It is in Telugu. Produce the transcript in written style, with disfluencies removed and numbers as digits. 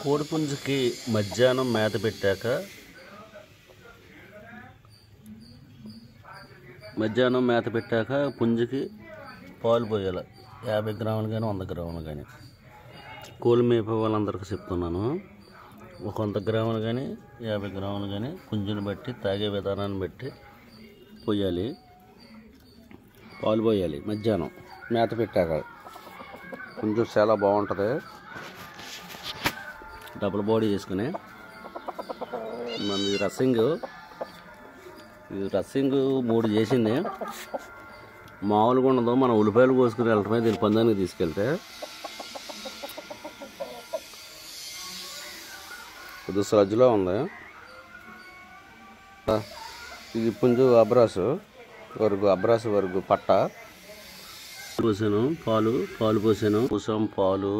కోడిపుంజుకి మధ్యాహ్నం మేత పెట్టాక పుంజుకి పాలు పోయాలి. 50 గ్రాములు కానీ 100 గ్రాములు కానీ. కోళ్ళు మేపే వాళ్ళందరికీ చెప్తున్నాను. ఒక 100 గ్రాములు కానీ 50 గ్రాములు కానీ పుంజుని బట్టి తాగే విధానాన్ని బట్టి పోయాలి. పాలు పోయాలి మధ్యాహ్నం మేత పెట్టాక. పుంజు చాలా బాగుంటుంది. డబుల్ బాడీ చేసుకుని మన రస్సింగ్ 3 చేసింది. మామూలుగా ఉండదు. మనం ఉల్లిపాయలు కోసుకుని వెళ్ళటమే దీని పందానికి తీసుకెళ్తే. కొద్దిగా సజ్జలో ఉంది. ఇది పుంజు అబ్రాసు వరకు పట్ట పోసాను. పాలు పోసాను. పాలు